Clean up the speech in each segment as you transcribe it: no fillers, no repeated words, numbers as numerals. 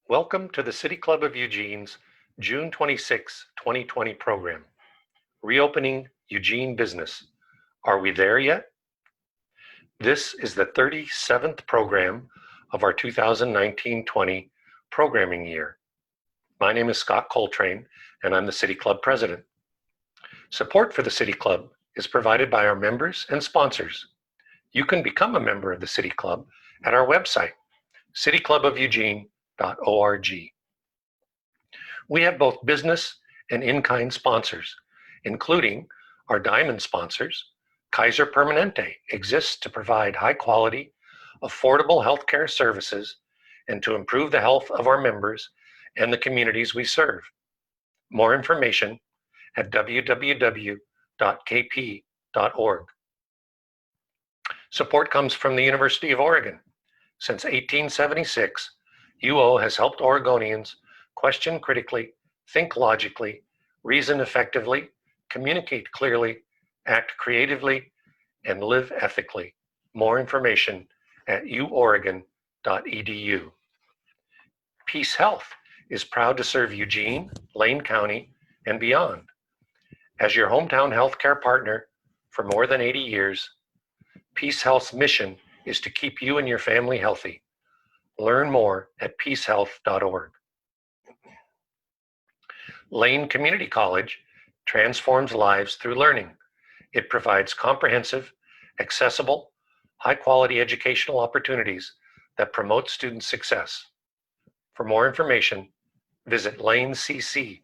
Welcome to the City Club of Eugene's June 26, 2020 program, Reopening Eugene Business. Are we there yet? This is the 37th program of our 2019-20 programming year. My name is Scott Coltrane, and I'm the City Club President. Support for the City Club is provided by our members and sponsors. You can become a member of the City Club at our website, cityclubofeugene.org. We have both business and in-kind sponsors, including our diamond sponsors. Kaiser Permanente exists to provide high-quality, affordable healthcare services and to improve the health of our members and the communities we serve. More information at www.kp.org. Support comes from the University of Oregon. Since 1876, UO has helped Oregonians question critically, think logically, reason effectively, communicate clearly, act creatively, and live ethically. More information at uoregon.edu. Peace Health is proud to serve Eugene, Lane County, and beyond. As your hometown healthcare partner for more than 80 years, Peace Health's mission is to keep you and your family healthy. Learn more at peacehealth.org. Lane Community College transforms lives through learning. It provides comprehensive, accessible, high-quality educational opportunities that promote student success. For more information, visit lanecc.edu.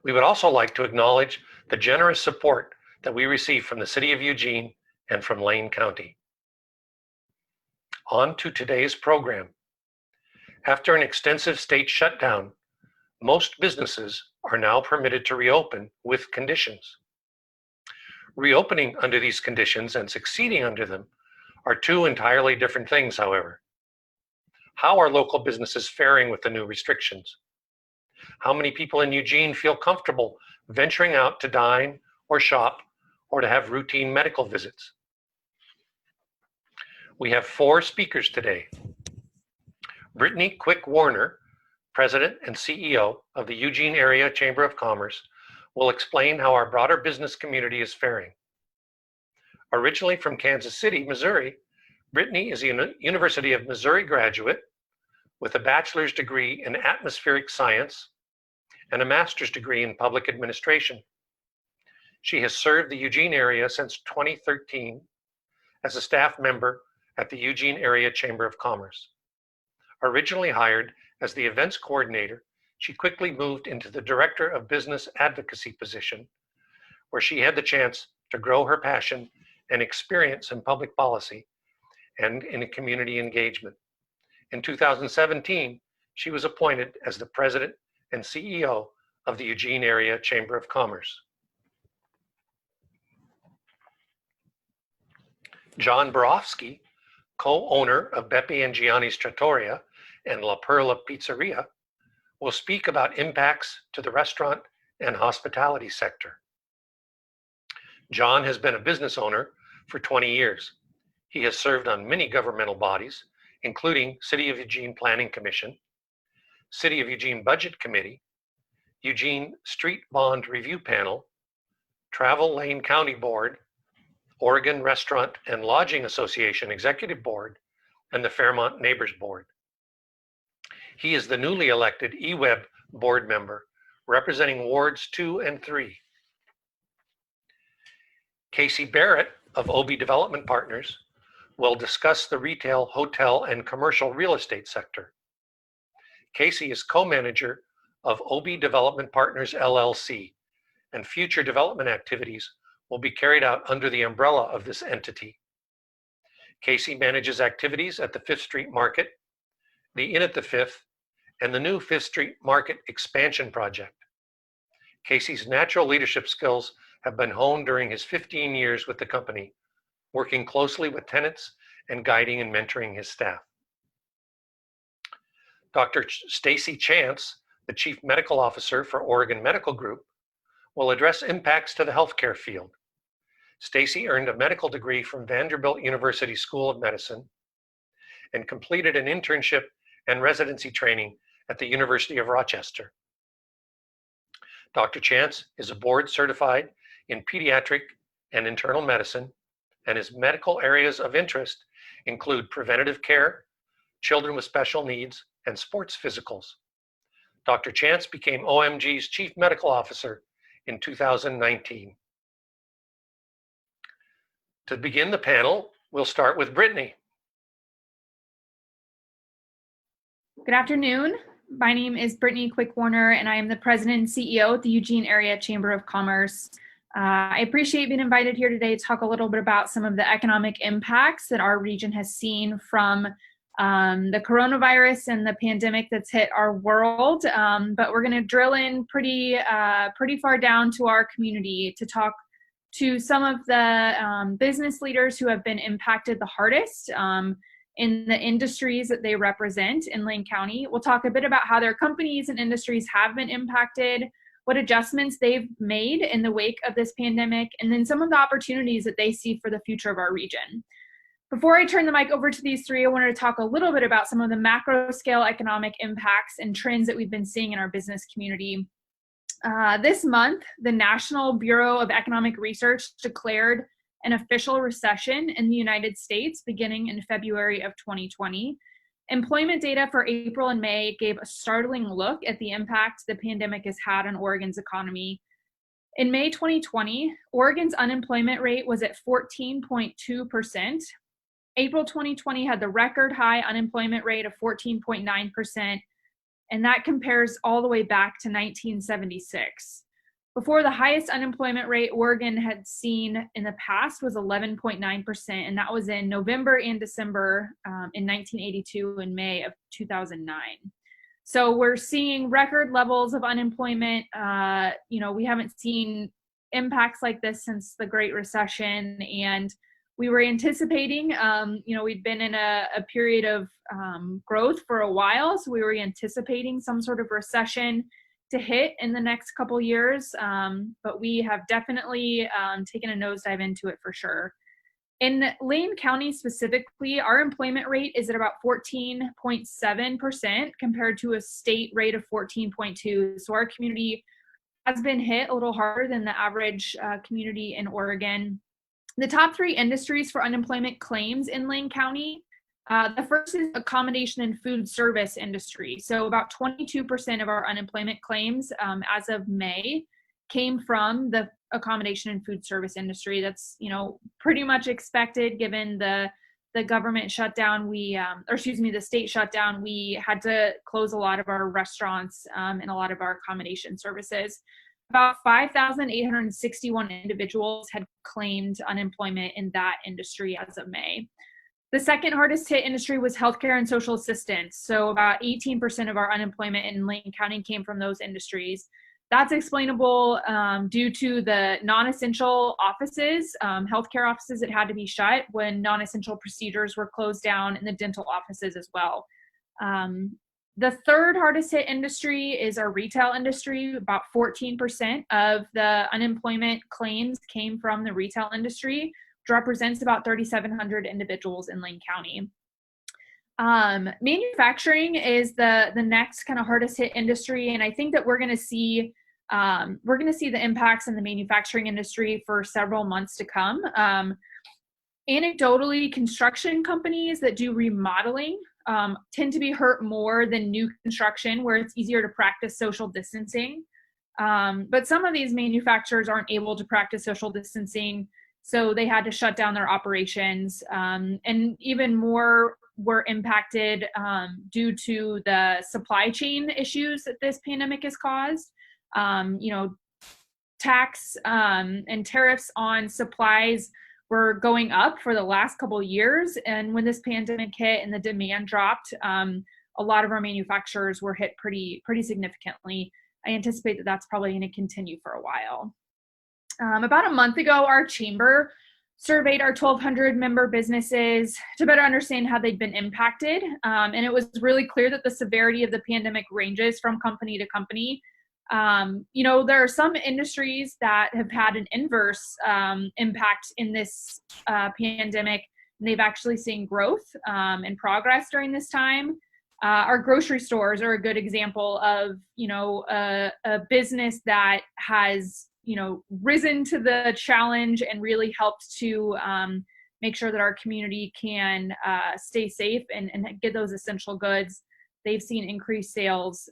We would also like to acknowledge the generous support that we receive from the City of Eugene and from Lane County. On to today's program. After an extensive state shutdown, most businesses are now permitted to reopen with conditions. Reopening under these conditions and succeeding under them are two entirely different things, however. How are local businesses faring with the new restrictions? How many people in Eugene feel comfortable venturing out to dine or shop or to have routine medical visits? We have four speakers today. Brittany Quick-Warner, President and CEO of the Eugene Area Chamber of Commerce, will explain how our broader business community is faring. Originally from Kansas City, Missouri, Brittany is a University of Missouri graduate with a bachelor's degree in atmospheric science and a master's degree in public administration. She has served the Eugene area since 2013 as a staff member at the Eugene Area Chamber of Commerce. Originally hired as the events coordinator, she quickly moved into the Director of Business Advocacy position, where she had the chance to grow her passion and experience in public policy and in community engagement. In 2017, she was appointed as the President and CEO of the Eugene Area Chamber of Commerce. John Barofsky, co-owner of Beppe and Gianni's Trattoria and La Perla Pizzeria, will speak about impacts to the restaurant and hospitality sector. John has been a business owner for 20 years. He has served on many governmental bodies, including City of Eugene Planning Commission, City of Eugene Budget Committee, Eugene Street Bond Review Panel, Travel Lane County Board, Oregon Restaurant and Lodging Association Executive Board, and the Fairmont Neighbors Board. He is the newly elected eWeb board member representing Wards 2 and 3. Casey Barrett of OB Development Partners will discuss the retail, hotel, and commercial real estate sector. Casey is co-manager of OB Development Partners LLC, and future development activities will be carried out under the umbrella of this entity. Casey manages activities at the Fifth Street Market, the Inn at the Fifth, and the new Fifth Street Market expansion project. Casey's natural leadership skills have been honed during his 15 years with the company, working closely with tenants and guiding and mentoring his staff. Dr. Stacy Chance, the Chief Medical Officer for Oregon Medical Group, will address impacts to the healthcare field. Stacy earned a medical degree from Vanderbilt University School of Medicine and completed an internship and residency training at the University of Rochester. Dr. Chance is a board certified in pediatric and internal medicine, and his medical areas of interest include preventative care, children with special needs, and sports physicals. Dr. Chance became OMG's Chief Medical Officer in 2019. To begin the panel, we'll start with Brittany. Good afternoon. My name is Brittany Quick-Warner, and I am the President and CEO at the Eugene Area Chamber of Commerce. I appreciate being invited here today to talk a little bit about some of the economic impacts that our region has seen from the coronavirus and the pandemic that's hit our world. But we're going to drill in pretty far down to our community to talk to some of the business leaders who have been impacted the hardest in the industries that they represent in Lane County. We'll talk a bit about how their companies and industries have been impacted, what adjustments they've made in the wake of this pandemic, and then some of the opportunities that they see for the future of our region. Before I turn the mic over to these three, I wanted to talk a little bit about some of the macro scale economic impacts and trends that we've been seeing in our business community. This month, the National Bureau of Economic Research declared an official recession in the United States beginning in February of 2020. Employment data for April and May gave a startling look at the impact the pandemic has had on Oregon's economy. In May 2020, Oregon's unemployment rate was at 14.2%. April 2020 had the record high unemployment rate of 14.9%, and that compares all the way back to 1976. Before, the highest unemployment rate Oregon had seen in the past was 11.9%, and that was in November and December in 1982 and May of 2009. So we're seeing record levels of unemployment. We haven't seen impacts like this since the Great Recession, and we were anticipating, we'd been in a period of growth for a while, so we were anticipating some sort of recession to hit in the next couple years, but we have definitely taken a nosedive into it for sure. In Lane County specifically, our employment rate is at about 14.7% compared to a state rate of 14.2%. So our community has been hit a little harder than the average community in Oregon. The top three industries for unemployment claims in Lane County, the first is accommodation and food service industry. So about 22% of our unemployment claims as of May came from the accommodation and food service industry. That's, pretty much expected given the government shutdown. The state shutdown. We had to close a lot of our restaurants and a lot of our accommodation services. About 5,861 individuals had claimed unemployment in that industry as of May. The second hardest hit industry was healthcare and social assistance. So about 18% of our unemployment in Lane County came from those industries. That's explainable due to the non-essential offices, healthcare offices that had to be shut when non-essential procedures were closed down, and the dental offices as well. The third hardest hit industry is our retail industry. About 14% of the unemployment claims came from the retail industry, which represents about 3,700 individuals in Lane County. Manufacturing is the next kind of hardest hit industry, and I think that we're going to see the impacts in the manufacturing industry for several months to come. Anecdotally, construction companies that do remodeling tend to be hurt more than new construction, where it's easier to practice social distancing. But some of these manufacturers aren't able to practice social distancing, so they had to shut down their operations. And even more were impacted due to the supply chain issues that this pandemic has caused. Tax and tariffs on supplies were going up for the last couple of years. And when this pandemic hit and the demand dropped, a lot of our manufacturers were hit pretty significantly. I anticipate that that's probably going to continue for a while. About a month ago, our chamber surveyed our 1,200 member businesses to better understand how they'd been impacted. And it was really clear that the severity of the pandemic ranges from company to company. There are some industries that have had an inverse impact in this pandemic, they've actually seen growth and progress during this time. Our grocery stores are a good example of, a business that has, risen to the challenge and really helped to make sure that our community can stay safe and get those essential goods. They've seen increased sales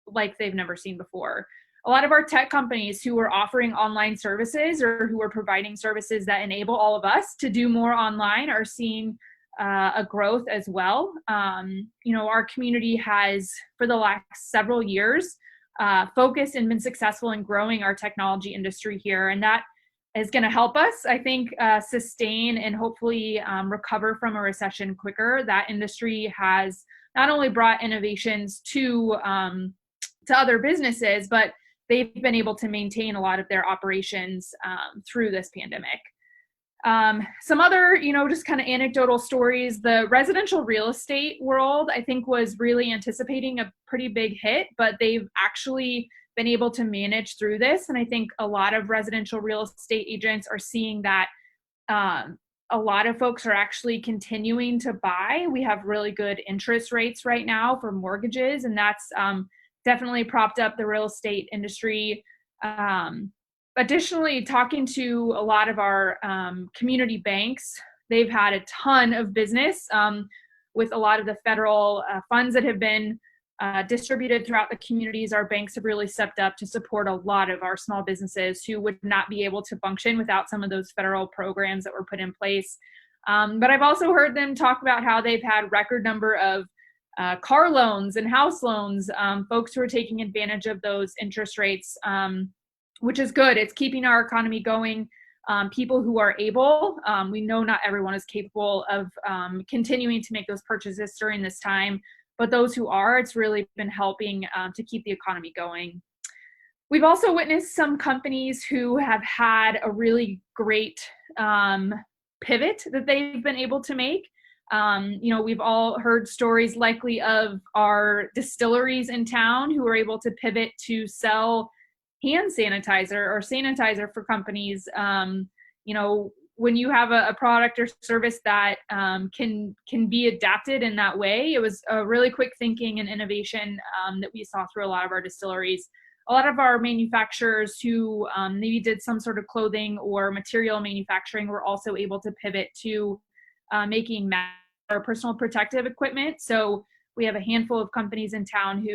like they've never seen before. A lot of our tech companies who are offering online services or who are providing services that enable all of us to do more online are seeing a growth as well. Our community has, for the last several years, focused and been successful in growing our technology industry here. And that is going to help us, I think, sustain and hopefully recover from a recession quicker. That industry has not only brought innovations to other businesses, but they've been able to maintain a lot of their operations through this pandemic. Some other, just kind of anecdotal stories. The residential real estate world, I think, was really anticipating a pretty big hit, but they've actually been able to manage through this. And I think a lot of residential real estate agents are seeing that a lot of folks are actually continuing to buy. We have really good interest rates right now for mortgages, and that's definitely propped up the real estate industry. Additionally, talking to a lot of our community banks, they've had a ton of business with a lot of the federal funds that have been distributed throughout the communities. Our banks have really stepped up to support a lot of our small businesses who would not be able to function without some of those federal programs that were put in place. But I've also heard them talk about how they've had record number of car loans and house loans, folks who are taking advantage of those interest rates, which is good. It's keeping our economy going. People who are able, we know not everyone is capable of continuing to make those purchases during this time, but those who are, it's really been helping to keep the economy going. We've also witnessed some companies who have had a really great pivot that they've been able to make. We've all heard stories likely of our distilleries in town who are able to pivot to sell hand sanitizer or sanitizer for companies. When you have a product or service that can be adapted in that way, it was a really quick thinking and innovation that we saw through a lot of our distilleries. A lot of our manufacturers who maybe did some sort of clothing or material manufacturing were also able to pivot to making masks or personal protective equipment. So we have a handful of companies in town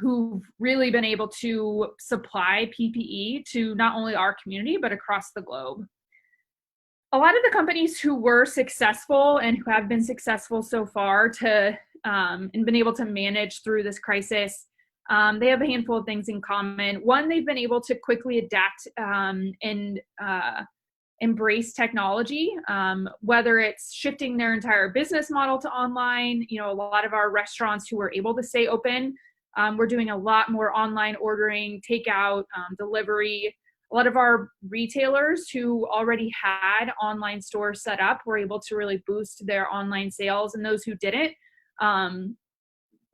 who've really been able to supply PPE to not only our community, but across the globe. A lot of the companies who were successful and who have been successful so far and been able to manage through this crisis, they have a handful of things in common. One, they've been able to quickly adapt and embrace technology, whether it's shifting their entire business model to online. A lot of our restaurants who were able to stay open, we're doing a lot more online ordering, takeout, delivery. A lot of our retailers who already had online stores set up were able to really boost their online sales, and those who didn't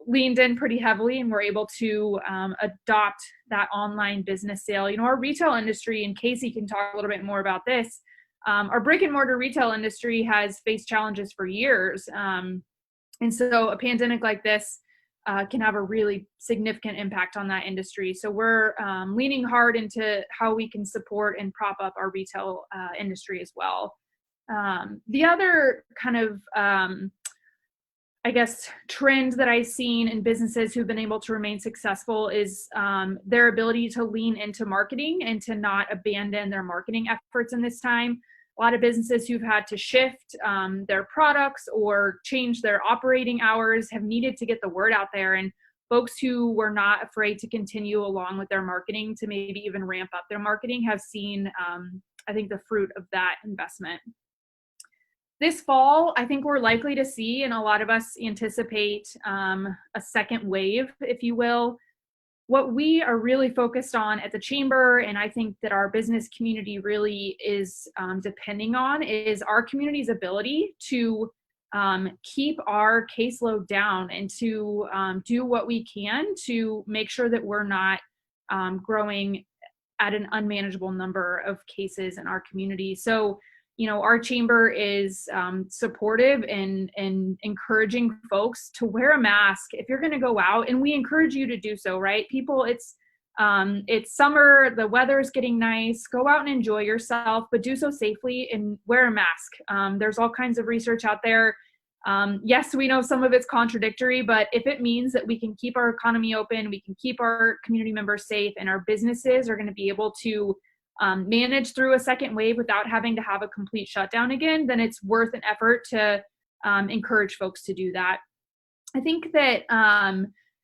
leaned in pretty heavily and were able to adopt that online business sale. Our retail industry, and Casey can talk a little bit more about this, our brick and mortar retail industry has faced challenges for years. And so a pandemic like this can have a really significant impact on that industry. So we're leaning hard into how we can support and prop up our retail industry as well. The other kind of trend that I've seen in businesses who've been able to remain successful is their ability to lean into marketing and to not abandon their marketing efforts in this time. A lot of businesses who've had to shift their products or change their operating hours have needed to get the word out there. And folks who were not afraid to continue along with their marketing to maybe even ramp up their marketing have seen, I think, the fruit of that investment. This fall, I think we're likely to see, and a lot of us anticipate, a second wave, if you will. What we are really focused on at the Chamber, and I think that our business community really is depending on, is our community's ability to keep our caseload down and to do what we can to make sure that we're not growing at an unmanageable number of cases in our community. So, our chamber is supportive and encouraging folks to wear a mask if you're going to go out, and we encourage you to do so, right? People, it's summer, the weather is getting nice, go out and enjoy yourself, but do so safely and wear a mask. There's all kinds of research out there. Yes, we know some of it's contradictory, but if it means that we can keep our economy open, we can keep our community members safe, and our businesses are going to be able to manage through a second wave without having to have a complete shutdown again, then it's worth an effort to encourage folks to do that. I think that,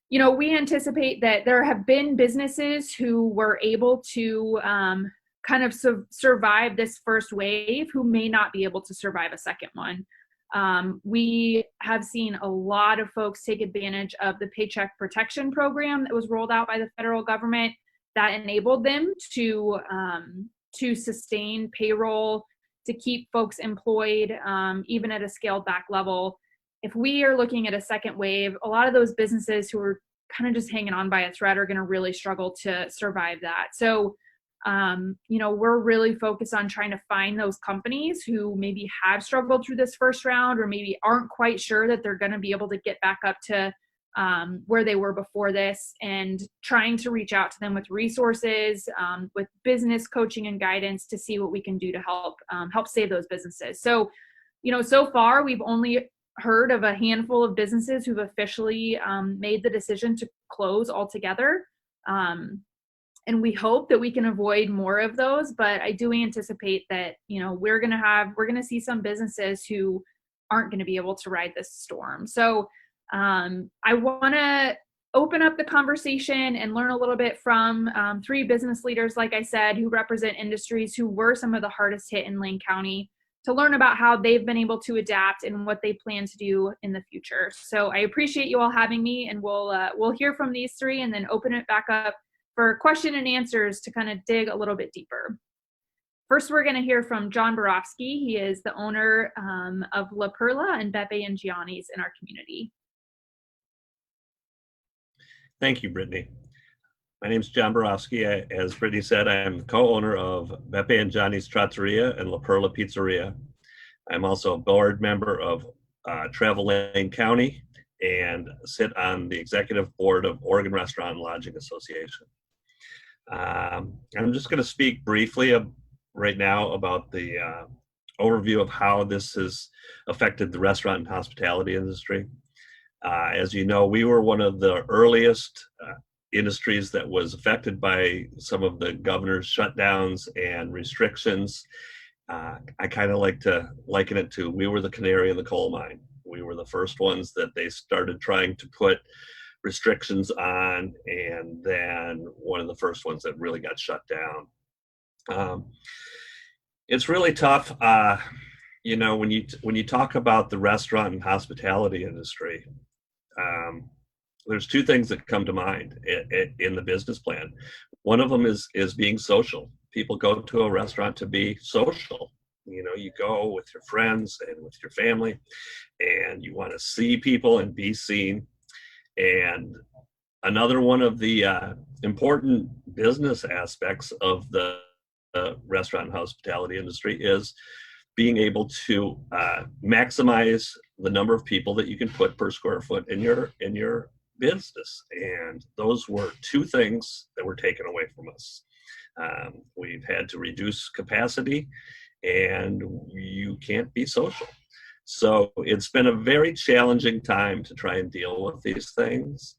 we anticipate that there have been businesses who were able to kind of survive this first wave who may not be able to survive a second one. We have seen a lot of folks take advantage of the Paycheck Protection Program that was rolled out by the federal government that enabled them to sustain payroll, to keep folks employed, even at a scaled back level. If we are looking at a second wave, a lot of those businesses who are kind of just hanging on by a thread are going to really struggle to survive that. So, we're really focused on trying to find those companies who maybe have struggled through this first round, or maybe aren't quite sure that they're going to be able to get back up to where they were before this, and trying to reach out to them with resources, with business coaching and guidance to see what we can do to help save those businesses. So, so far we've only heard of a handful of businesses who've officially made the decision to close altogether. And we hope that we can avoid more of those, but I do anticipate that, we're going to see some businesses who aren't going to be able to ride this storm. So I want to open up the conversation and learn a little bit from three business leaders, like I said, who represent industries who were some of the hardest hit in Lane County, to learn about how they've been able to adapt and what they plan to do in the future. So I appreciate you all having me, and we'll hear from these three and then open it back up for question and answers to kind of dig a little bit deeper. First, we're going to hear from John Barofsky. He is the owner of La Perla and Beppe and Gianni's in our community. Thank you, Brittany. My name is John Barofsky. As Brittany said, I am the co-owner of Beppe and Gianni's Trattoria and La Perla Pizzeria. I'm also a board member of Travel Lane County and sit on the executive board of Oregon Restaurant and Lodging Association. I'm just going to speak briefly right now about the overview of how this has affected the restaurant and hospitality industry. As you know, we were one of the earliest industries that was affected by some of the governor's shutdowns and restrictions. I kind of like to liken it to, we were the canary in the coal mine. We were the first ones that they started trying to put restrictions on, and then one of the first ones that really got shut down. It's really tough, when you talk about the restaurant and hospitality industry. There's two things that come to mind in the business plan. One of them is being social. People go to a restaurant to be social. You go with your friends and with your family, and you want to see people and be seen. And another one of the important business aspects of the restaurant and hospitality industry is being able to maximize the number of people that you can put per square foot in your business. And those were two things that were taken away from us. We've had to reduce capacity, and you can't be social. So it's been a very challenging time to try and deal with these things.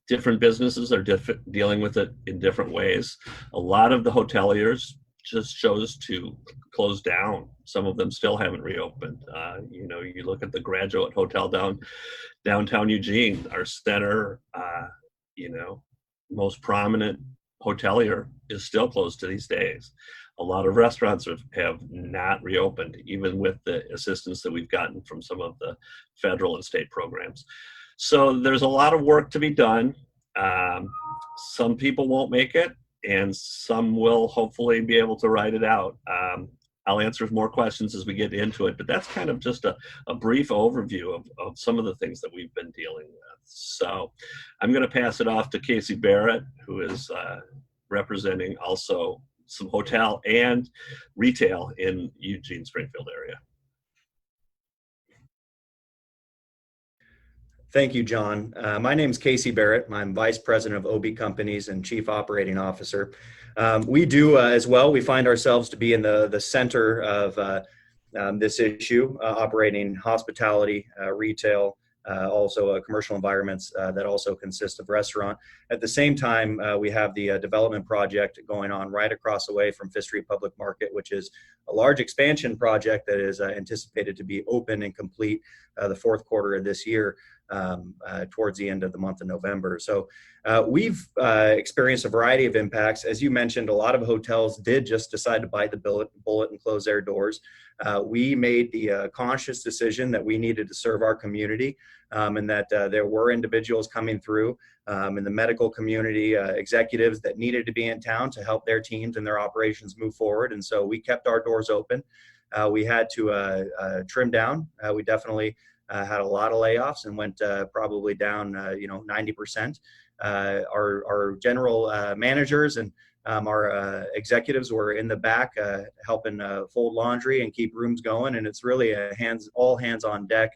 Different businesses are dealing with it in different ways. A lot of the hoteliers just chose to close down. Some of them still haven't reopened. You look at the Graduate Hotel downtown Eugene, our center, most prominent hotelier is still closed to these days. A lot of restaurants have not reopened, even with the assistance that we've gotten from some of the federal and state programs. So there's a lot of work to be done. Some people won't make it, and some will hopefully be able to ride it out. I'll answer more questions as we get into it, but that's kind of just a brief overview of some of the things that we've been dealing with. So I'm going to pass it off to Casey Barrett, who is representing also some hotel and retail in Eugene, Springfield area. Thank you, John. My name is Casey Barrett. I'm Vice President of OB Companies and Chief Operating Officer. We do as well. We find ourselves to be in the center of this issue, operating hospitality, retail, also commercial environments that also consist of restaurant. At the same time, we have the development project going on right across the way from Fifth Street Public Market, which is a large expansion project that is anticipated to be open and complete the fourth quarter of this year, towards the end of the month of November. So we've experienced a variety of impacts. As you mentioned, a lot of hotels did just decide to bite the bullet and close their doors. We made the conscious decision that we needed to serve our community, and that there were individuals coming through in the medical community, executives that needed to be in town to help their teams and their operations move forward. And so we kept our doors open. We had to trim down. We definitely had a lot of layoffs and went probably down 90%. Our general managers and our executives were in the back helping fold laundry and keep rooms going, and it's really a all hands on deck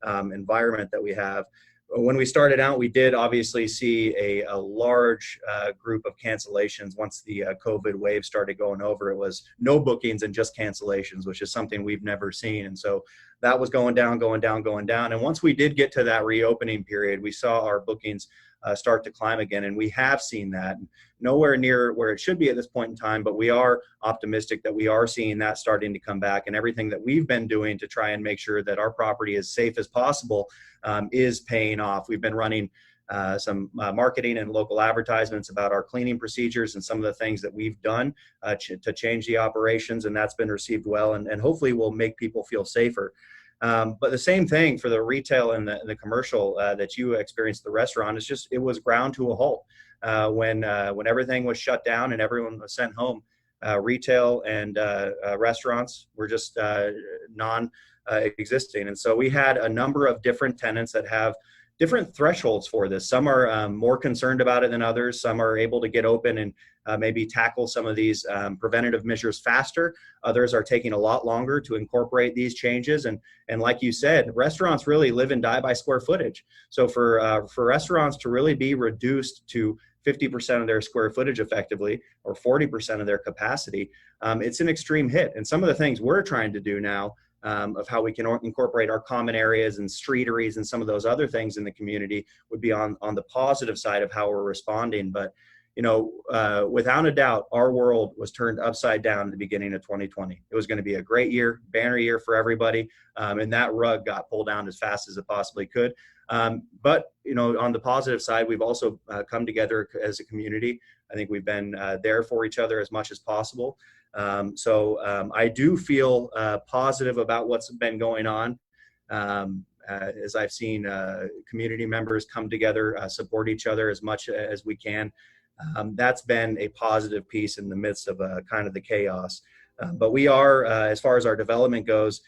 environment that we have. When we started out, we did obviously see a large group of cancellations. Once the COVID wave started going over, it was no bookings and just cancellations, which is something we've never seen. And so that was going down, going down, going down. And once we did get to that reopening period, we saw our bookings start to climb again. And we have seen that. Nowhere near where it should be at this point in time, but we are optimistic that we are seeing that starting to come back. And everything that we've been doing to try and make sure that our property is safe as possible is paying off. We've been running some marketing and local advertisements about our cleaning procedures and some of the things that we've done to change the operations, and that's been received well, and hopefully will make people feel safer. But the same thing for the retail and the commercial that you experienced, the restaurant, is just, it was ground to a halt when everything was shut down and everyone was sent home. Retail and restaurants were just non-existing. And so we had a number of different tenants that have different thresholds for this. Some are more concerned about it than others. Some are able to get open and maybe tackle some of these preventative measures faster. Others are taking a lot longer to incorporate these changes. And like you said, restaurants really live and die by square footage. So for restaurants to really be reduced to 50% of their square footage effectively, or 40% of their capacity, it's an extreme hit. And some of the things we're trying to do now of how we can incorporate our common areas and streeteries and some of those other things in the community would be on the positive side of how we're responding. But without a doubt, our world was turned upside down at the beginning of 2020. It was going to be a great year, banner year for everybody, and that rug got pulled down as fast as it possibly could. But on the positive side, we've also come together as a community. I think we've been there for each other as much as possible. So I do feel positive about what's been going on. As I've seen community members come together, support each other as much as we can. That's been a positive piece in the midst of kind of the chaos. But we are, as far as our development goes,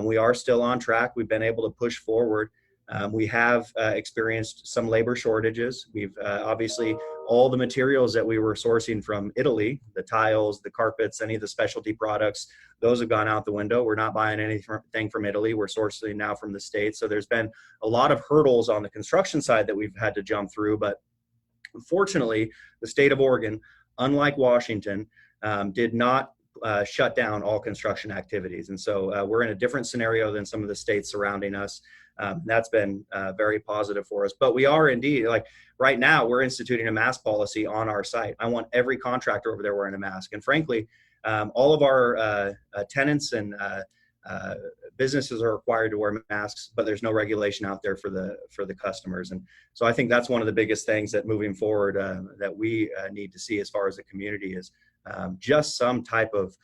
we are still on track. We've been able to push forward. We have experienced some labor shortages. We've obviously, all the materials that we were sourcing from Italy, the tiles, the carpets, any of the specialty products, those have gone out the window. We're not buying anything from Italy. We're sourcing now from the States. So there's been a lot of hurdles on the construction side that we've had to jump through. But unfortunately, the state of Oregon, unlike Washington, did not shut down all construction activities. And so we're in a different scenario than some of the states surrounding us. That's been very positive for us. But we are indeed, like right now, we're instituting a mask policy on our site. I want every contractor over there wearing a mask. And frankly, all of our tenants and businesses are required to wear masks, but there's no regulation out there for the customers. And so I think that's one of the biggest things that moving forward that we need to see as far as the community is just some type of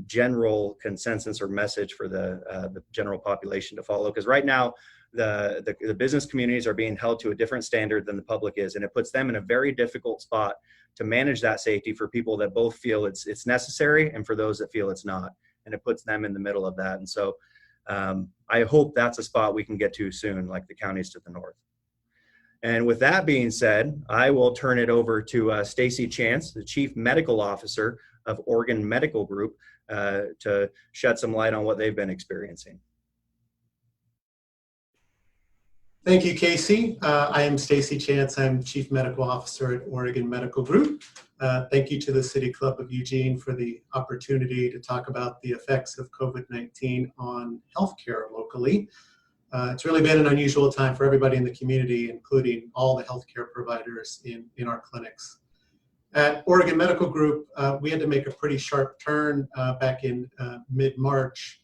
general consensus or message for the general population to follow. Because right now, the business communities are being held to a different standard than the public is, and it puts them in a very difficult spot to manage that safety for people that both feel it's necessary and for those that feel it's not. And it puts them in the middle of that. And so I hope that's a spot we can get to soon, like the counties to the north. And with that being said, I will turn it over to Stacy Chance, the Chief Medical Officer of Oregon Medical Group to shed some light on what they've been experiencing. Thank you, Casey. I am Stacy Chance. I'm Chief Medical Officer at Oregon Medical Group. Thank you to the City Club of Eugene for the opportunity to talk about the effects of COVID-19 on healthcare locally. It's really been an unusual time for everybody in the community, including all the healthcare providers in our clinics. At Oregon Medical Group, we had to make a pretty sharp turn back in mid-March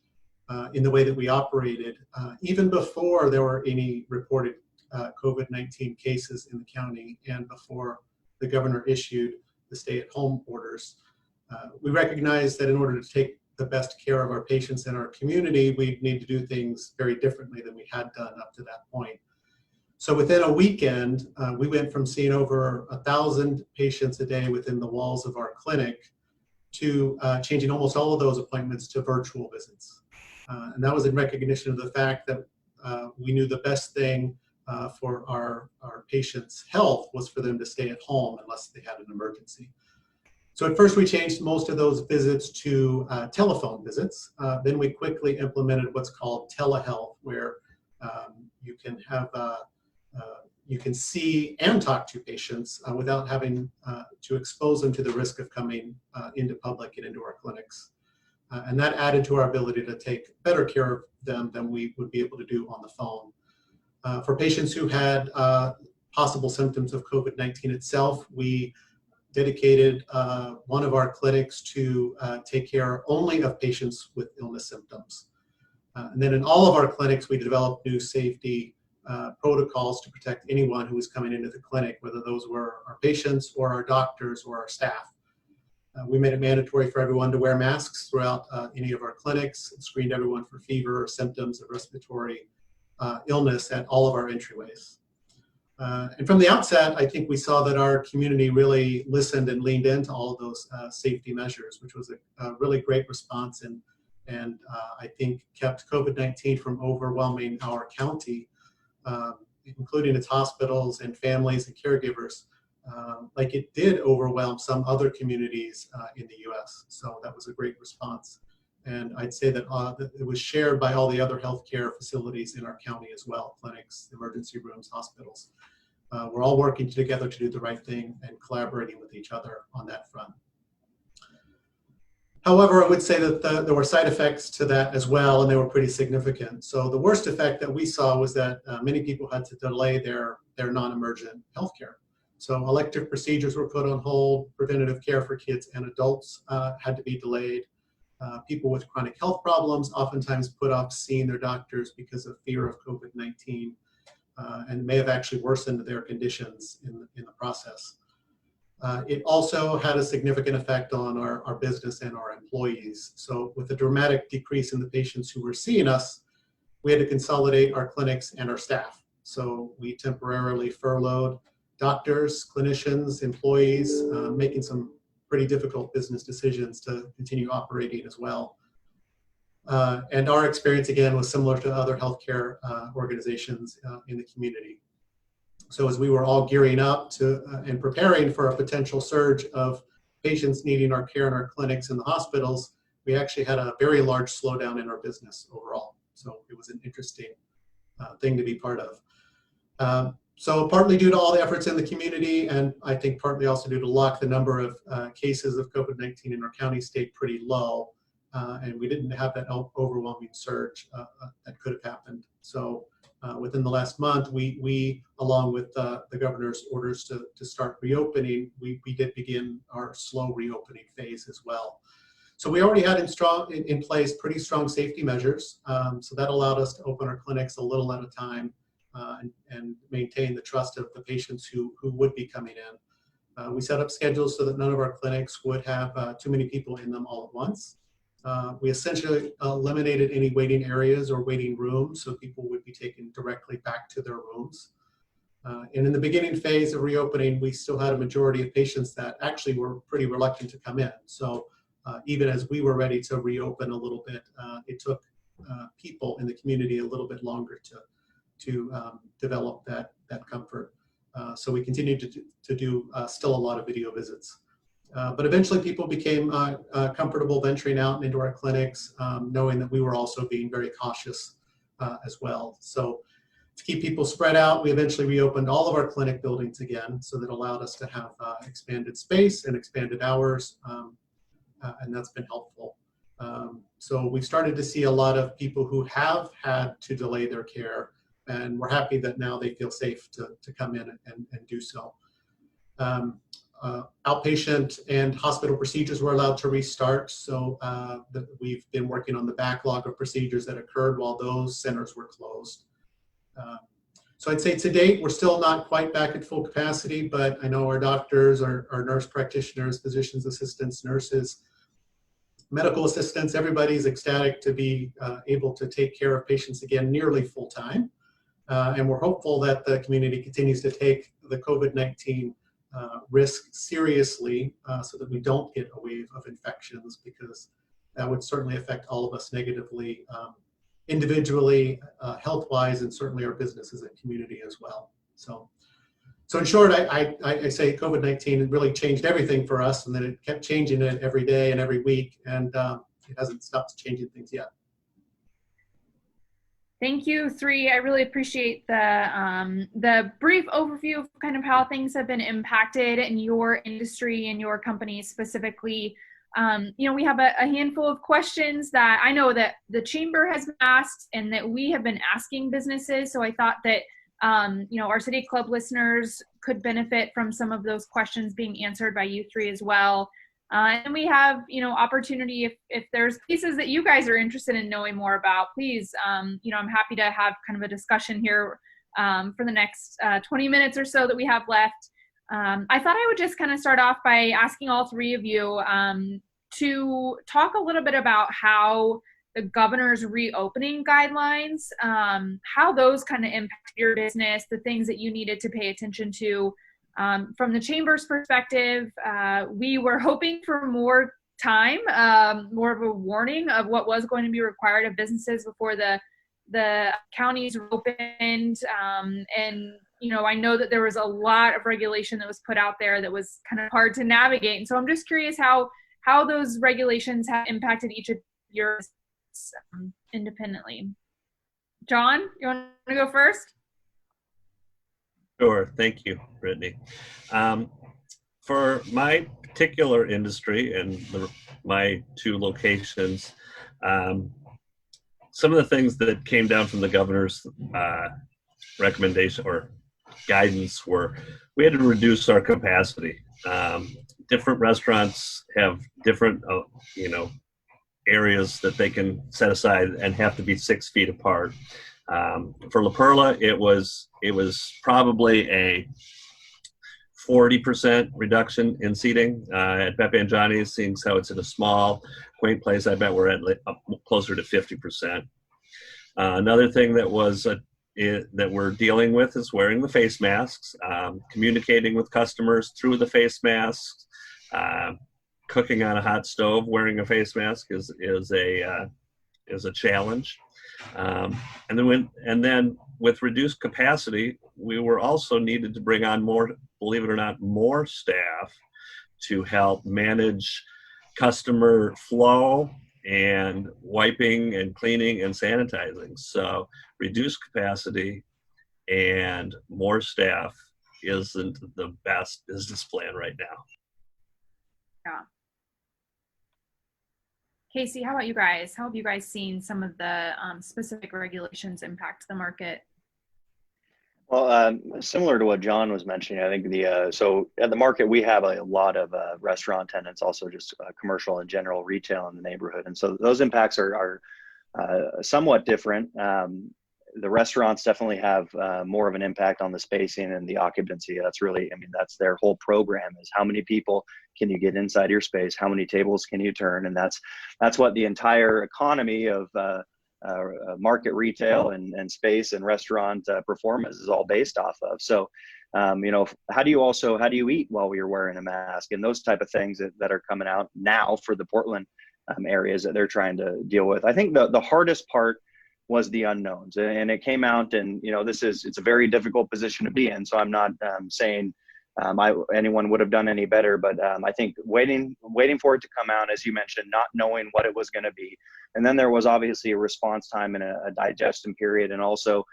in the way that we operated, even before there were any reported COVID-19 cases in the county and before the governor issued the stay-at-home orders. We recognized that in order to take the best care of our patients and our community, we need to do things very differently than we had done up to that point. So within a weekend, we went from seeing over 1,000 patients a day within the walls of our clinic to changing almost all of those appointments to virtual visits. And that was in recognition of the fact that we knew the best thing for our patients' health was for them to stay at home unless they had an emergency. So at first we changed most of those visits to telephone visits. Then we quickly implemented what's called telehealth, where you can see and talk to patients without having to expose them to the risk of coming into public and into our clinics. And that added to our ability to take better care of them than we would be able to do on the phone. For patients who had possible symptoms of COVID-19 itself, we dedicated one of our clinics to take care only of patients with illness symptoms. And then in all of our clinics, we developed new safety protocols to protect anyone who was coming into the clinic, whether those were our patients or our doctors or our staff. We made it mandatory for everyone to wear masks throughout any of our clinics, and screened everyone for fever or symptoms of respiratory illness at all of our entryways. And from the outset, I think we saw that our community really listened and leaned into all of those safety measures, which was a really great response, and I think kept COVID-19 from overwhelming our county, including its hospitals and families and caregivers, like it did overwhelm some other communities in the U.S. So that was a great response. And I'd say that it was shared by all the other healthcare facilities in our county as well, clinics, emergency rooms, hospitals. We're all working together to do the right thing and collaborating with each other on that front. However, I would say that there were side effects to that as well, and they were pretty significant. So the worst effect that we saw was that many people had to delay their non-emergent healthcare. So elective procedures were put on hold, preventative care for kids and adults had to be delayed. People with chronic health problems oftentimes put off seeing their doctors because of fear of COVID-19 and may have actually worsened their conditions in the process. It also had a significant effect on our business and our employees. So with a dramatic decrease in the patients who were seeing us, we had to consolidate our clinics and our staff. So we temporarily furloughed doctors, clinicians, employees, making some pretty difficult business decisions to continue operating as well. And our experience, again, was similar to other healthcare organizations in the community. So as we were all gearing up to and preparing for a potential surge of patients needing our care in our clinics and the hospitals, we actually had a very large slowdown in our business overall. So it was an interesting thing to be part of. So partly due to all the efforts in the community, and I think partly also due to luck, the number of cases of COVID-19 in our county stayed pretty low, and we didn't have that overwhelming surge that could have happened. So within the last month, we along with the governor's orders to start reopening, we did begin our slow reopening phase as well. So we already had in place pretty strong safety measures, so that allowed us to open our clinics a little at a time. And maintain the trust of the patients who would be coming in. We set up schedules so that none of our clinics would have too many people in them all at once. We essentially eliminated any waiting areas or waiting rooms, so people would be taken directly back to their rooms. And in the beginning phase of reopening, we still had a majority of patients that actually were pretty reluctant to come in. So even as we were ready to reopen a little bit, it took people in the community a little bit longer to develop that comfort. So we continued to do still a lot of video visits. But eventually people became comfortable venturing out into our clinics, knowing that we were also being very cautious as well. So to keep people spread out, we eventually reopened all of our clinic buildings again, so that allowed us to have expanded space and expanded hours, and that's been helpful. So we've started to see a lot of people who have had to delay their care, and we're happy that now they feel safe to come in and do so. Outpatient and hospital procedures were allowed to restart, so we've been working on the backlog of procedures that occurred while those centers were closed. So I'd say to date, we're still not quite back at full capacity, but I know our doctors, our nurse practitioners, physicians assistants, nurses, medical assistants, everybody's ecstatic to be able to take care of patients again nearly full time. And we're hopeful that the community continues to take the COVID-19 risk seriously, so that we don't get a wave of infections, because that would certainly affect all of us negatively, individually, health-wise, and certainly our business as a community as well. So in short, I say COVID-19 really changed everything for us, and then it kept changing it every day and every week, and it hasn't stopped changing things yet. Thank you, three. I really appreciate the brief overview of kind of how things have been impacted in your industry and your company specifically. We have a handful of questions that I know that the chamber has been asked and that we have been asking businesses. So I thought that, our City Club listeners could benefit from some of those questions being answered by you three as well. And we have, opportunity if there's pieces that you guys are interested in knowing more about, please, I'm happy to have kind of a discussion here for the next 20 minutes or so that we have left. I thought I would just kind of start off by asking all three of you to talk a little bit about how the governor's reopening guidelines, how those kind of impact your business, the things that you needed to pay attention to. From the chamber's perspective, we were hoping for more time, more of a warning of what was going to be required of businesses before the counties opened. I know that there was a lot of regulation that was put out there that was kind of hard to navigate. And so I'm just curious how those regulations have impacted each of yours independently. John, you want to go first? Sure. Thank you, Brittany. For my particular industry and my two locations, some of the things that came down from the governor's recommendation or guidance were we had to reduce our capacity. Different restaurants have different, areas that they can set aside and have to be 6 feet apart. For La Perla, it was probably a 40% reduction in seating. At Beppe and Johnny's, seeing how it's in a small, quaint place, I bet we're at closer to 50%. Another thing that we're dealing with is wearing the face masks, communicating with customers through the face masks, cooking on a hot stove wearing a face mask is a challenge. And then with reduced capacity, we were also needed to bring on more, believe it or not, more staff to help manage customer flow and wiping and cleaning and sanitizing. So reduced capacity and more staff isn't the best business plan right now. Yeah. Casey, how about you guys? How have you guys seen some of the specific regulations impact the market? Well, similar to what John was mentioning, I think so at the market, we have a lot of restaurant tenants, also just commercial and general retail in the neighborhood. And so those impacts are somewhat different. The restaurants definitely have more of an impact on the spacing and the occupancy. That's really, that's their whole program, is how many people can you get inside your space? How many tables can you turn? And that's what the entire economy of market retail and space and restaurant performance is all based off of. So, how do you eat while you're wearing a mask, and those type of things that are coming out now for the Portland areas that they're trying to deal with. I think the hardest part was the unknowns, and it came out, and it's a very difficult position to be in. So I'm not saying anyone would have done any better. But I think waiting for it to come out, as you mentioned, not knowing what it was going to be. And then there was obviously a response time and a digestion period. And also,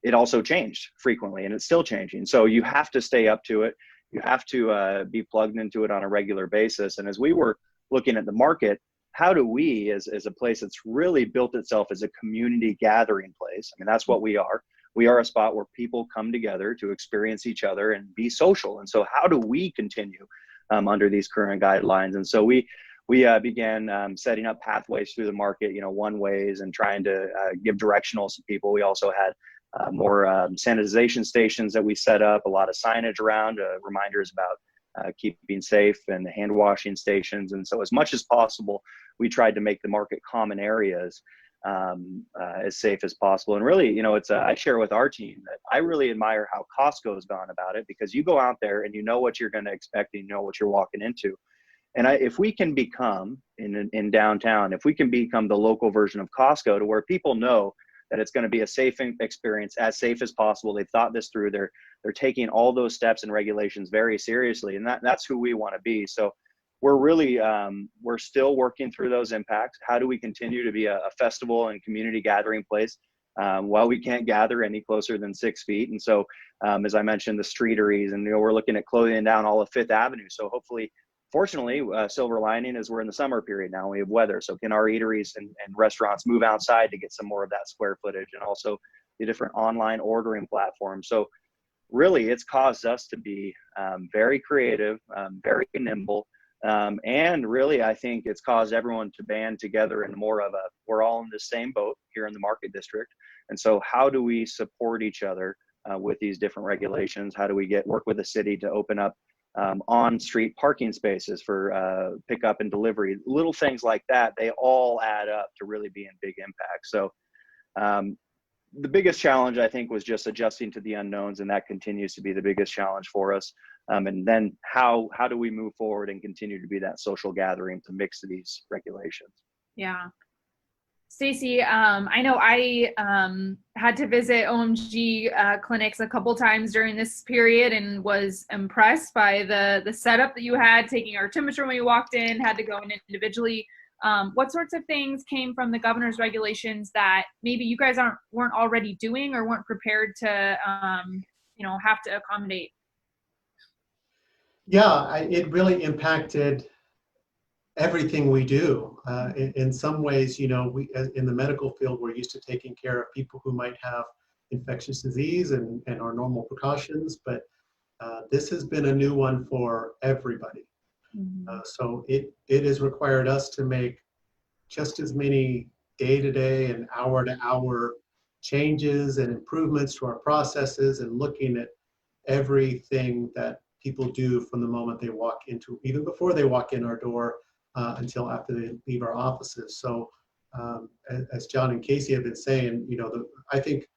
it also changed frequently, and it's still changing. So you have to stay up to it. You have to be plugged into it on a regular basis. And as we were looking at the market, how do we, as a place that's really built itself as a community gathering place, I mean, that's what we are. We are a spot where people come together to experience each other and be social. And so how do we continue under these current guidelines? And so we began setting up pathways through the market, one ways, and trying to give directionals to people. We also had more sanitization stations that we set up, a lot of signage around, reminders about keeping safe, and the hand washing stations. And so as much as possible, we tried to make the market common areas as safe as possible. And really, I share with our team that I really admire how Costco has gone about it, because you go out there and you know what you're going to expect, and you know what you're walking into. And if we can become in downtown, if we can become the local version of Costco, to where people know that it's going to be a safe experience, as safe as possible. They've thought this through. They're taking all those steps and regulations very seriously, and that's who we want to be. So we're really we're still working through those impacts. How do we continue to be a festival and community gathering place while we can't gather any closer than 6 feet? And so, as I mentioned, the streeteries, and we're looking at closing down all of Fifth Avenue. So hopefully, fortunately, silver lining is we're in the summer period now. We have weather, so can our eateries and restaurants move outside to get some more of that square footage, and also the different online ordering platforms. So really, it's caused us to be very creative, very nimble. And really, I think it's caused everyone to band together in more of we're all in the same boat here in the Market District. And so how do we support each other with these different regulations? How do we work with the city to open up on-street parking spaces for pickup and delivery? Little things like that, they all add up to really being big impact. So the biggest challenge, I think, was just adjusting to the unknowns, and that continues to be the biggest challenge for us. And then how do we move forward and continue to be that social gathering to mix these regulations? Yeah. Stacy, I know I had to visit OMG clinics a couple times during this period, and was impressed by the setup that you had, taking our temperature when we walked in, had to go in individually. What sorts of things came from the governor's regulations that maybe you guys weren't already doing, or weren't prepared to have to accommodate? Yeah, it really impacted everything we do. In some ways, we in the medical field, we're used to taking care of people who might have infectious disease and our normal precautions, but this has been a new one for everybody. Mm-hmm. So it has required us to make just as many day-to-day and hour-to-hour changes and improvements to our processes, and looking at everything that people do from the moment they walk into, even before they walk in our door, until after they leave our offices. So as John and Casey have been saying, I think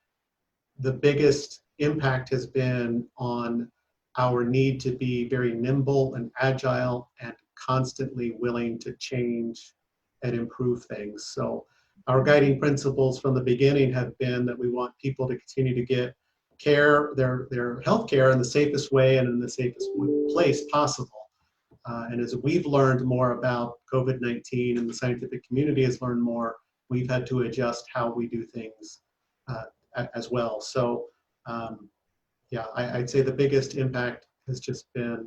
the biggest impact has been on our need to be very nimble and agile, and constantly willing to change and improve things. So our guiding principles from the beginning have been that we want people to continue to get their health care in the safest way and in the safest place possible. And as we've learned more about COVID-19, and the scientific community has learned more, we've had to adjust how we do things as well. So yeah, I'd say the bigged impact has just been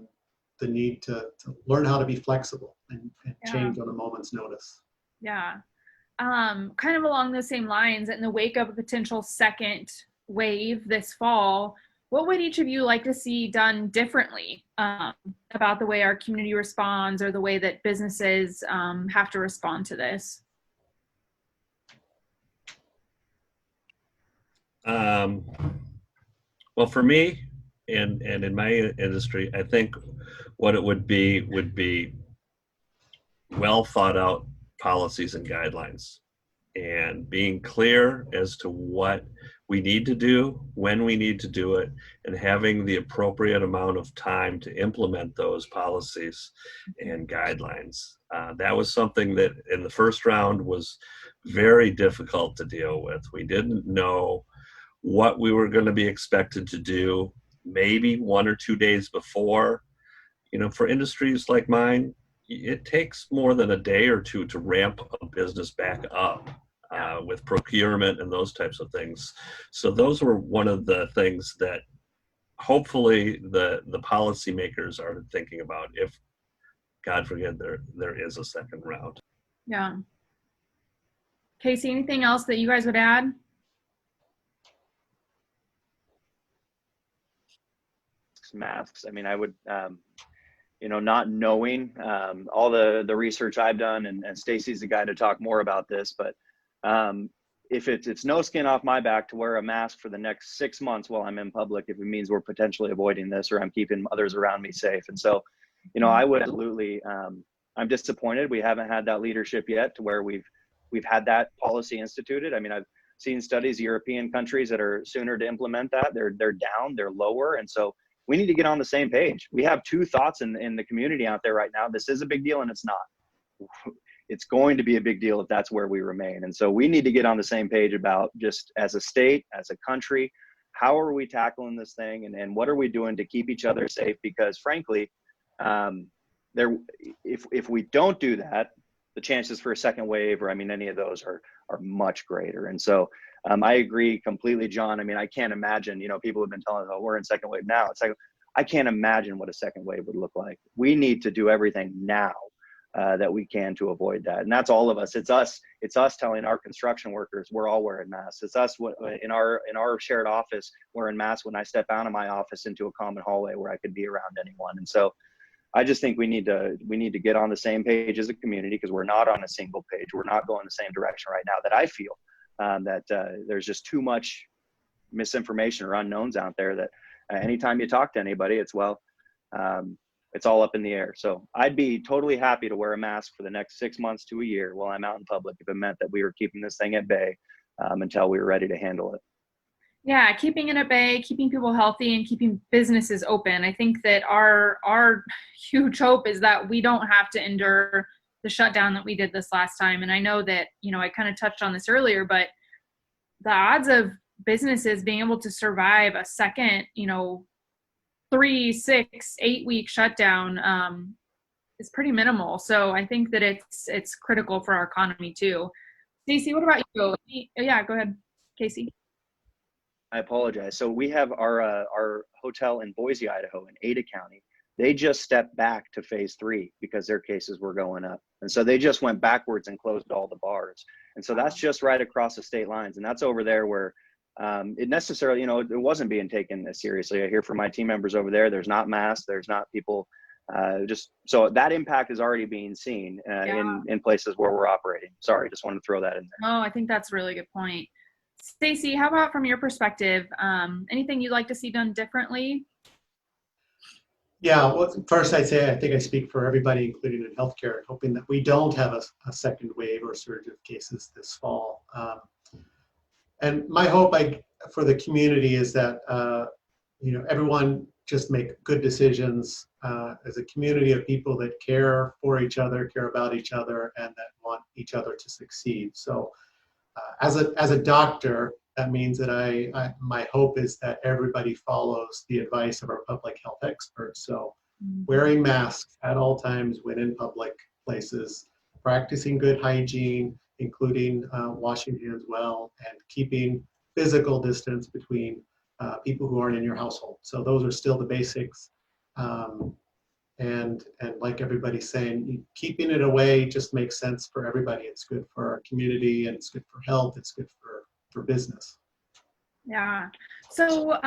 the need to learn how to be flexible and change on a moment's notice. Yeah. Kind of along the same lines, in the wake of a potential second wave this fall, what would each of you like to see done differently about the way our community responds, or the way that businesses have to respond to this? Well, for me, and in my industry, I think what it would be well thought out policies and guidelines, and being clear as to what we need to do, when we need to do it, and having the appropriate amount of time to implement those policies and guidelines. That was something that in the first round was very difficult to deal with. We didn't know what we were going to be expected to do, maybe 1 or 2 days before. You know, for industries like mine, it takes more than a day or two to ramp a business back up with procurement and those types of things. So those were one of the things that hopefully the policymakers are thinking about if, God forbid, there is a second round. Yeah. Casey, anything else that you guys would add? Masks. I mean, I would, you know, not knowing all the research I've done, and Stacy's the guy to talk more about this, but if it's no skin off my back to wear a mask for the next 6 months while I'm in public, if it means we're potentially avoiding this or I'm keeping others around me safe. And so, you know, I would absolutely, I'm disappointed we haven't had that leadership yet to where we've had that policy instituted. I mean, I've seen studies, European countries that are sooner to implement that, they're down, they're lower. And so we need to get on the same page. We have two thoughts in the community out there right now. This is a big deal and it's not. It's going to be a big deal if that's where we remain. And so we need to get on the same page about, just as a state, as a country, how are we tackling this thing, and what are we doing to keep each other safe? Because frankly, if we don't do that, the chances for a second wave, or I mean, any of those are much greater. And so I agree completely, John. I mean, I can't imagine, you know, people have been telling us, oh, we're in second wave now. It's like, I can't imagine what a second wave would look like. We need to do everything now that we can to avoid that. And that's all of us. It's us telling our construction workers, we're all wearing masks. It's us in our shared office wearing masks when I step out of my office into a common hallway where I could be around anyone. And so I just think we need to get on the same page as a community, because we're not on a single page. We're not going the same direction right now, that I feel that there's just too much misinformation or unknowns out there that anytime you talk to anybody, it's, well, it's all up in the air. So I'd be totally happy to wear a mask for the next 6 months to a year while I'm out in public if it meant that we were keeping this thing at bay until we were ready to handle it. Yeah, keeping it at bay, keeping people healthy, and keeping businesses open. I think that our huge hope is that we don't have to endure the shutdown that we did this last time. And I know that, you know, I kind of touched on this earlier, but the odds of businesses being able to survive a second, you know, 3, 6, 8 week shutdown is pretty minimal. So I think that it's critical for our economy too. Stacy, what about you? Yeah, go ahead, Casey. I apologize. So we have our hotel in Boise, Idaho, in Ada County. They just stepped back to phase 3 because their cases were going up. And so they just went backwards and closed all the bars. And so that's just right across the state lines. And that's over there where it necessarily, you know, it wasn't being taken as seriously. I hear from my team members over there, there's not masks, there's not people, just, so that impact is already being seen in places where we're operating. Sorry, just wanted to throw that in there. Oh, I think that's a really good point. Stacy, how about from your perspective, anything you'd like to see done differently? Yeah, well, first I'd say I think I speak for everybody, including in healthcare, hoping that we don't have a second wave or surge of cases this fall. And my hope for the community is that you know, everyone just make good decisions as a community of people that care for each other, care about each other, and that want each other to succeed. So as a doctor, that means that my hope is that everybody follows the advice of our public health experts. So wearing masks at all times when in public places, practicing good hygiene, including washing hands well, and keeping physical distance between people who aren't in your household. So those are still the basics. And like everybody's saying, keeping it away just makes sense for everybody. It's good for our community, and it's good for health. It's good for business. Yeah. So,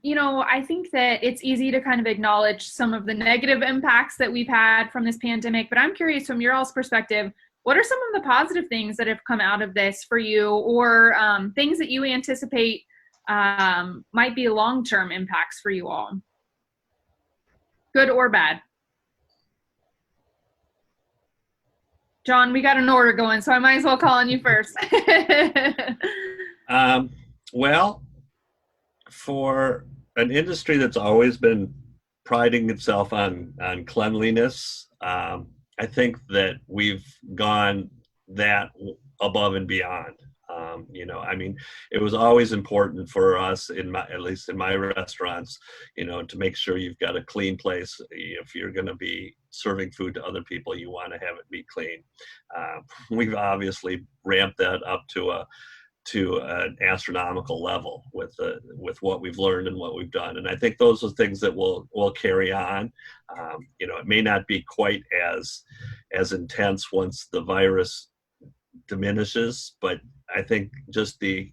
you know, I think that it's easy to kind of acknowledge some of the negative impacts that we've had from this pandemic, but I'm curious from your all's perspective, what are some of the positive things that have come out of this for you, or things that you anticipate might be long-term impacts for you all? Good or bad? John, we got an order going, so I might as well call on you first. Well, for an industry that's always been priding itself on cleanliness, I think that we've gone that above and beyond. I mean, it was always important for us, at least in my restaurants, to make sure you've got a clean place. If you're going to be serving food to other people, you want to have it be clean. We've obviously ramped that up to an astronomical level with what we've learned and what we've done, and I think those are things that will carry on. It may not be quite as intense once the virus diminishes, but I think just the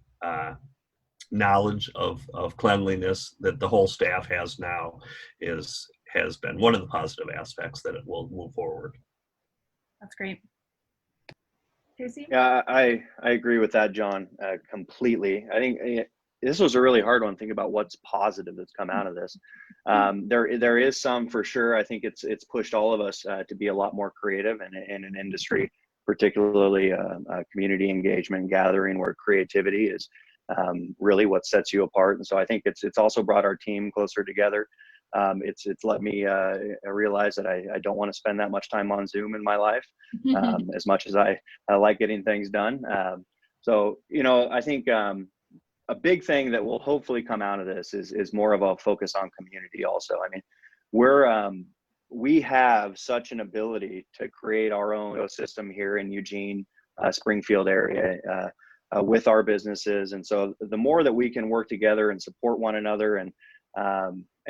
knowledge of cleanliness that the whole staff has now has been one of the positive aspects that it will move forward. That's great. Casey? Yeah, I agree with that, John, completely. I think this was a really hard one. Think about what's positive that's come out of this. There is some for sure. I think it's pushed all of us to be a lot more creative in an industry, particularly community engagement and gathering, where creativity is really what sets you apart. And so I think it's also brought our team closer together. It's let me realize that I don't want to spend that much time on Zoom in my life, as much as I like getting things done. So, I think a big thing that will hopefully come out of this is more of a focus on community also. I mean, we have such an ability to create our own ecosystem here in Eugene, Springfield area with our businesses. And so the more that we can work together and support one another and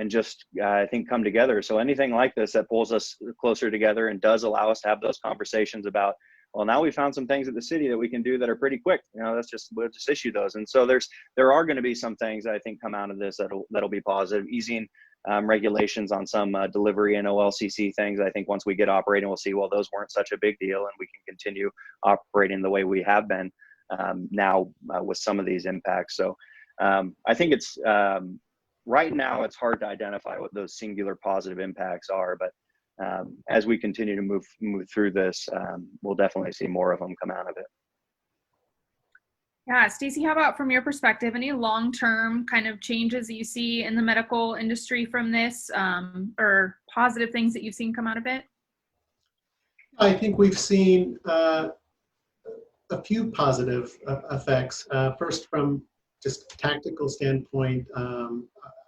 just, I think, come together. So anything like this that pulls us closer together and does allow us to have those conversations about, well, now we found some things at the city that we can do that are pretty quick. We'll just issue those. And so there are going to be some things that I think come out of this that'll be positive, easing regulations on some delivery and OLCC things. I think once we get operating, we'll see, well, those weren't such a big deal, and we can continue operating the way we have been now with some of these impacts. So I think it's right now it's hard to identify what those singular positive impacts are, but as we continue to move through this, we'll definitely see more of them come out of it. Yeah, Stacy, how about from your perspective, any long-term kind of changes that you see in the medical industry from this, or positive things that you've seen come out of it? I think we've seen a few positive effects. First, from just a tactical standpoint,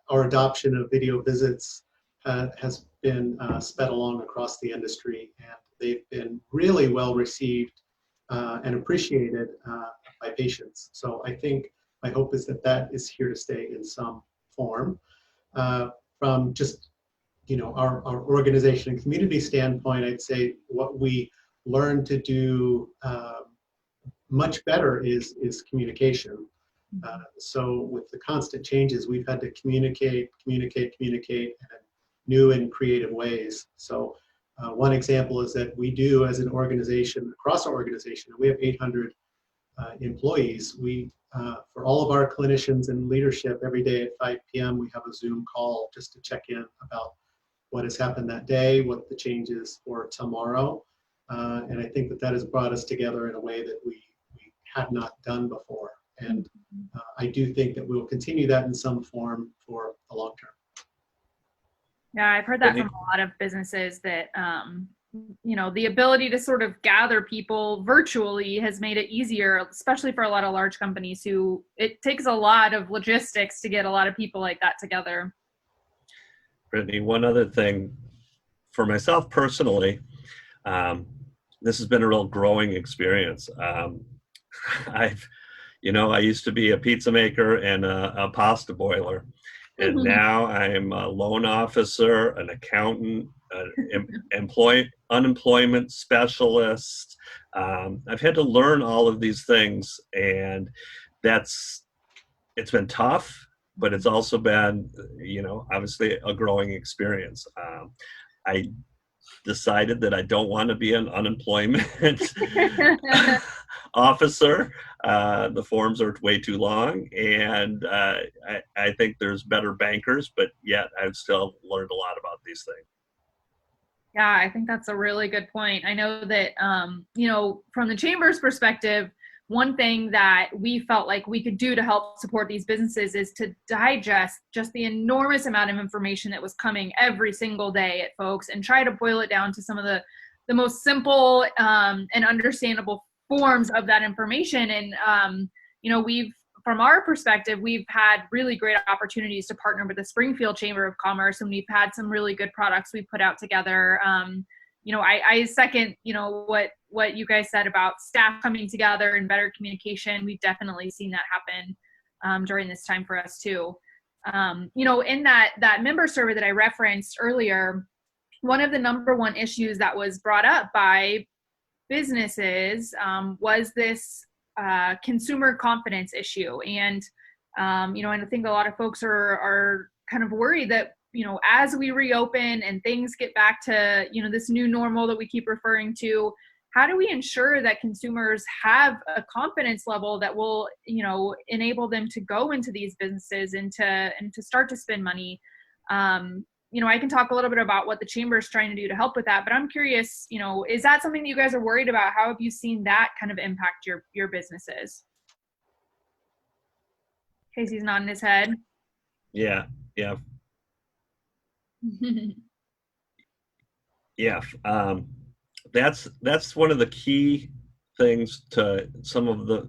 our adoption of video visits has been sped along across the industry, and they've been really well received and appreciated by patients. So I think my hope is that is here to stay in some form. From just our organization and community standpoint, I'd say what we learned to do much better is communication. So with the constant changes, we've had to communicate in new and creative ways. So one example is that we do, as an organization, across our organization, we have 800 employees. We, for all of our clinicians and leadership, every day at 5 p.m., we have a Zoom call just to check in about what has happened that day, what the change is for tomorrow. And I think that has brought us together in a way that we had not done before. And I do think that we'll continue that in some form for the long term. Yeah, I've heard that from a lot of businesses that, the ability to sort of gather people virtually has made it easier, especially for a lot of large companies who it takes a lot of logistics to get a lot of people like that together. Brittany, one other thing for myself personally, this has been a real growing experience. I used to be a pizza maker and a pasta boiler. And now I'm a loan officer, an accountant, unemployment specialist. I've had to learn all of these things, and it's been tough, but it's also been, obviously a growing experience. I decided that I don't want to be an unemployment officer. The forms are way too long, and I think there's better bankers, but yet I've still learned a lot about these things. Yeah, I think that's a really good point. I know that, from the Chamber's perspective, one thing that we felt like we could do to help support these businesses is to digest just the enormous amount of information that was coming every single day at folks and try to boil it down to some of the most simple and understandable forms of that information. And, you know, from our perspective, we've had really great opportunities to partner with the Springfield Chamber of Commerce, and we've had some really good products we put out together. You know, I second, you know, what you guys said about staff coming together and better communication. We've definitely seen that happen during this time for us too. You know, in that member survey that I referenced earlier, one of the number one issues that was brought up by businesses was this consumer confidence issue. And, you know, and I think a lot of folks are kind of worried that, you know, as we reopen and things get back to, you know, this new normal that we keep referring to, how do we ensure that consumers have a confidence level that will, you know, enable them to go into these businesses and to start to spend money? You know, I can talk a little bit about what the chamber is trying to do to help with that, but I'm curious, you know, is that something that you guys are worried about? How have you seen that kind of impact your businesses? Casey's nodding his head. Yeah. Yeah. That's one of the key things to some of the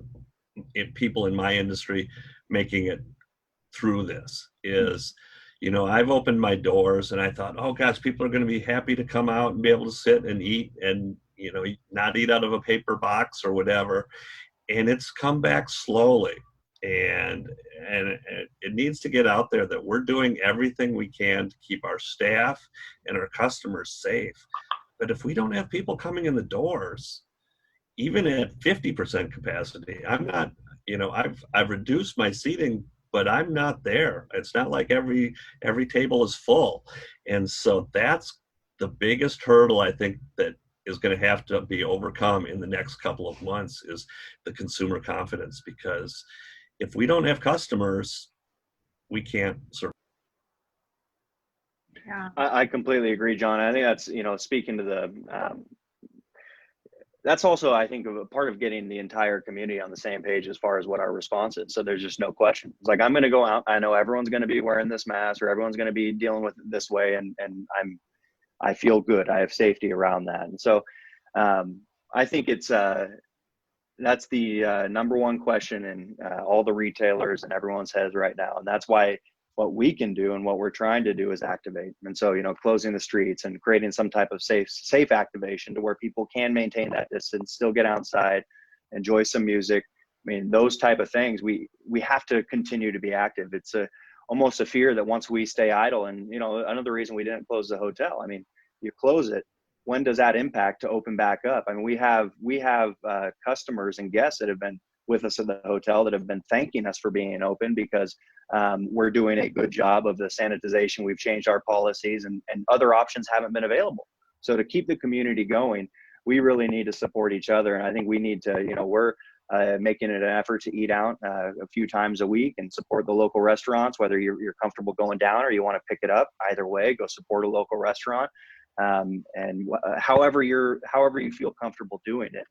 people in my industry making it through this is, you know, I've opened my doors and I thought, oh gosh, people are going to be happy to come out and be able to sit and eat and, you know, not eat out of a paper box or whatever. And it's come back slowly. And it needs to get out there that we're doing everything we can to keep our staff and our customers safe. But if we don't have people coming in the doors, even at 50% capacity, I'm not, you know, I've reduced my seating, but I'm not there. It's not like every table is full. And so that's the biggest hurdle I think that is going to have to be overcome in the next couple of months is the consumer confidence, because if we don't have customers, we can't survive. Yeah. I completely agree, John. I think that's, you know, speaking to the, that's also, I think, a part of getting the entire community on the same page as far as what our response is. So there's just no question. It's like, I'm going to go out. I know everyone's going to be wearing this mask or everyone's going to be dealing with it this way. And I feel good. I have safety around that. And so I think it's, that's the number one question in all the retailers and everyone's heads right now. And that's why what we can do and what we're trying to do is activate. And so, you know, closing the streets and creating some type of safe activation to where people can maintain that distance, still get outside, enjoy some music. I mean, those type of things, we have to continue to be active. It's almost a fear that once we stay idle, and, you know, another reason we didn't close the hotel. I mean, you close it, when does that impact to open back up? I mean, we have customers and guests that have been with us at the hotel that have been thanking us for being open because we're doing a good job of the sanitization. We've changed our policies and other options haven't been available. So to keep the community going, we really need to support each other. And I think we need to, you know, we're making it an effort to eat out a few times a week and support the local restaurants, whether you're comfortable going down or you want to pick it up. Either way, go support a local restaurant. And however you feel comfortable doing it,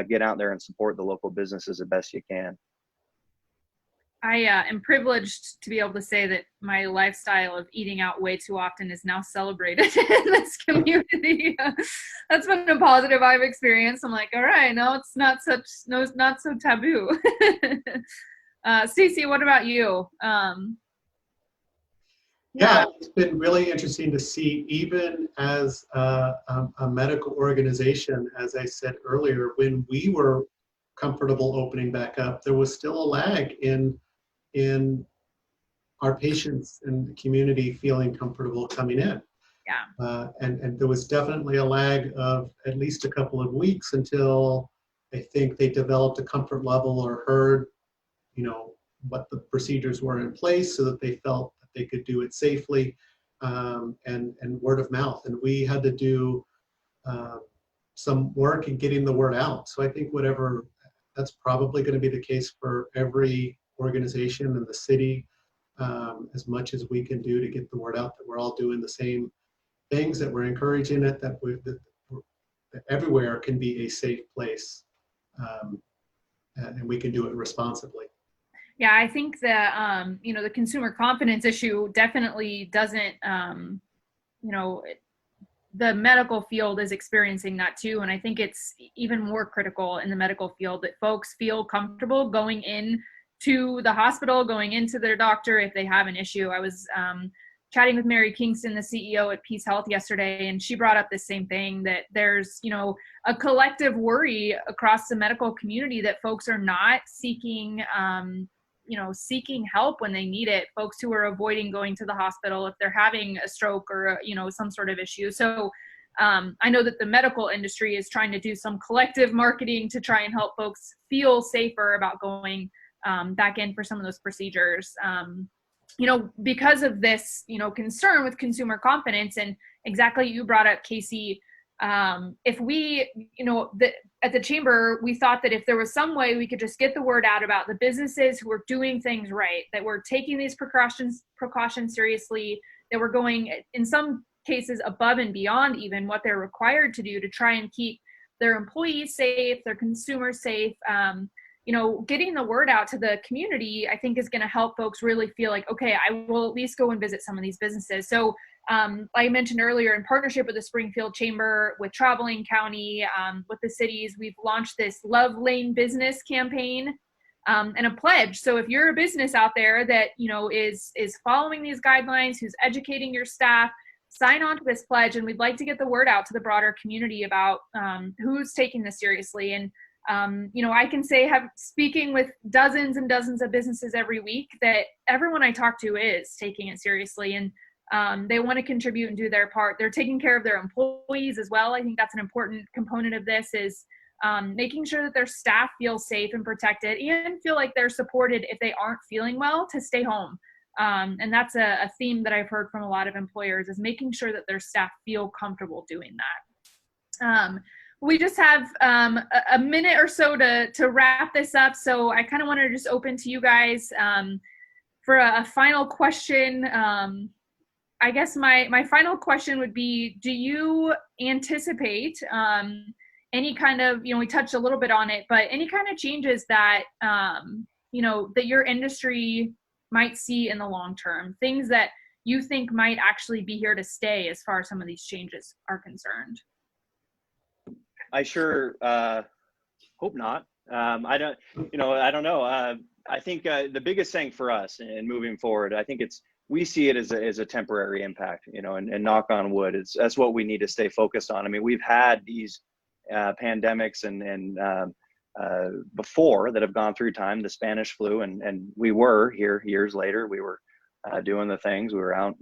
get out there and support the local businesses the best you can. I am privileged to be able to say that my lifestyle of eating out way too often is now celebrated in this community. That's been a positive I've experienced. I'm like, all right, no, it's not so taboo. Stacy, what about you? Yeah, it's been really interesting to see, even as a medical organization, as I said earlier, when we were comfortable opening back up, there was still a lag in our patients and the community feeling comfortable coming in. Yeah. And there was definitely a lag of at least a couple of weeks until I think they developed a comfort level or heard, you know, what the procedures were in place so that they felt that they could do it safely, and word of mouth. And we had to do some work in getting the word out. So I think that's probably going to be the case for every organization in the city, as much as we can do to get the word out that we're all doing the same things, that we're encouraging it, that everywhere can be a safe place, and we can do it responsibly. Yeah, I think that, you know, the consumer confidence issue definitely doesn't, you know, the medical field is experiencing that too. And I think it's even more critical in the medical field that folks feel comfortable going in to the hospital, going into their doctor if they have an issue. I was chatting with Mary Kingston, the CEO at Peace Health yesterday, and she brought up the same thing, that there's, a collective worry across the medical community that folks are not seeking, seeking help when they need it. Folks who are avoiding going to the hospital if they're having a stroke or, some sort of issue. So I know that the medical industry is trying to do some collective marketing to try and help folks feel safer about going back in for some of those procedures. Because of this, concern with consumer confidence, and exactly you brought up, Casey, if we, at the chamber, we thought that if there was some way we could just get the word out about the businesses who are doing things right, that we're taking these precautions seriously, that we're going, in some cases, above and beyond even what they're required to do to try and keep their employees safe, their consumers safe, getting the word out to the community, I think is going to help folks really feel like, okay, I will at least go and visit some of these businesses. So like I mentioned earlier, in partnership with the Springfield Chamber, with Traveling County, with the cities, we've launched this Love Lane Business campaign and a pledge. So if you're a business out there that, is following these guidelines, who's educating your staff, sign on to this pledge. And we'd like to get the word out to the broader community about who's taking this seriously. And I can say, speaking with dozens and dozens of businesses every week, that everyone I talk to is taking it seriously, and they want to contribute and do their part. They're taking care of their employees as well. I think that's an important component of this, is making sure that their staff feel safe and protected, and feel like they're supported if they aren't feeling well to stay home. And that's a theme that I've heard from a lot of employers, is making sure that their staff feel comfortable doing that. We just have a minute or so to wrap this up. So I kind of want to just open to you guys for a final question. I guess my final question would be, do you anticipate any kind of, we touched a little bit on it, but any kind of changes that, that your industry might see in the long term, things that you think might actually be here to stay as far as some of these changes are concerned? I sure hope not. I don't know. I think the biggest thing for us in moving forward, I think we see it as a temporary impact, and knock on wood, that's what we need to stay focused on. I mean, we've had these pandemics and before that have gone through time, the Spanish flu, and we were here years later, we were doing the things, we were out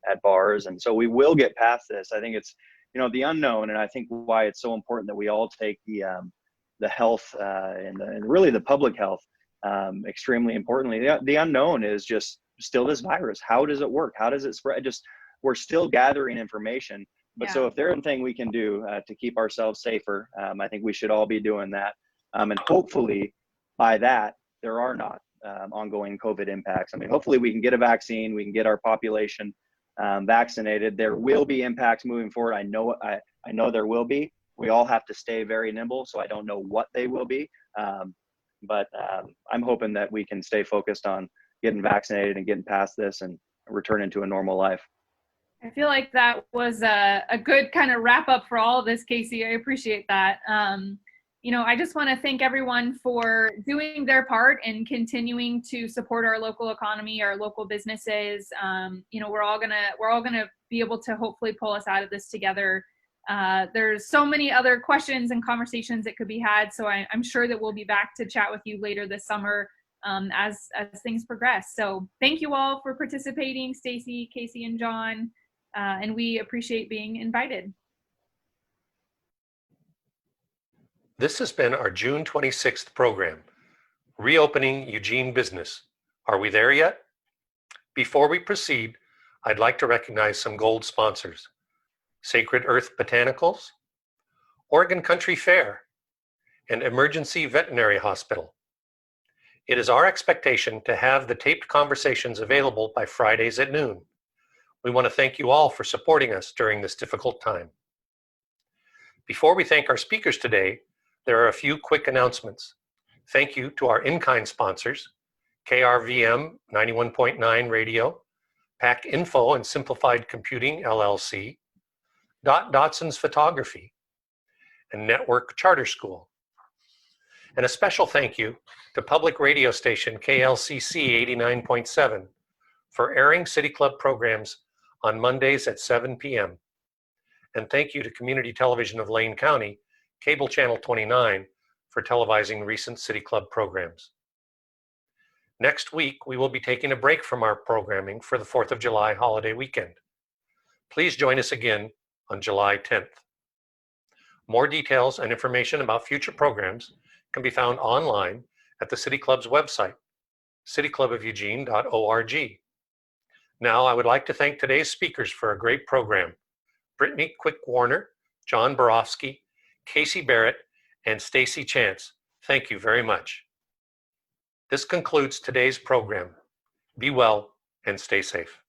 at bars. And so we will get past this. I think it's, the unknown, and I think why it's so important that we all take the health and really the public health extremely importantly. The unknown is just still this virus. How does it work? How does it spread? We're still gathering information. But so if there's anything we can do to keep ourselves safer, I think we should all be doing that. And hopefully by that, there are not ongoing COVID impacts. I mean, hopefully we can get a vaccine, we can get our population vaccinated. There will be impacts moving forward. I know there will be. We all have to stay very nimble, so I don't know what they will be. But I'm hoping that we can stay focused on getting vaccinated and getting past this and returning to a normal life. I feel like that was a good kind of wrap up for all of this, Casey. I appreciate that. I just want to thank everyone for doing their part and continuing to support our local economy, our local businesses. We're all gonna be able to hopefully pull us out of this together. There's so many other questions and conversations that could be had, so I'm sure that we'll be back to chat with you later this summer as things progress. So thank you all for participating, Stacy, Casey, and John, and we appreciate being invited. This has been our June 26th program, Reopening Eugene Business. Are we there yet? Before we proceed, I'd like to recognize some gold sponsors: Sacred Earth Botanicals, Oregon Country Fair, and Emergency Veterinary Hospital. It is our expectation to have the taped conversations available by Fridays at noon. We want to thank you all for supporting us during this difficult time. Before we thank our speakers today, there are a few quick announcements. Thank you to our in-kind sponsors, KRVM 91.9 Radio, PAC Info and Simplified Computing, LLC, Dotson's Photography, and Network Charter School. And a special thank you to public radio station KLCC 89.7 for airing City Club programs on Mondays at 7 p.m. And thank you to Community Television of Lane County, Cable Channel 29, for televising recent City Club programs. Next week, we will be taking a break from our programming for the 4th of July holiday weekend. Please join us again on July 10th. More details and information about future programs can be found online at the City Club's website, cityclubofueugene.org. Now, I would like to thank today's speakers for a great program: Brittany Quick-Warner, John Barofsky, Casey Barrett, and Stacy Chance. Thank you very much. This concludes today's program. Be well and stay safe.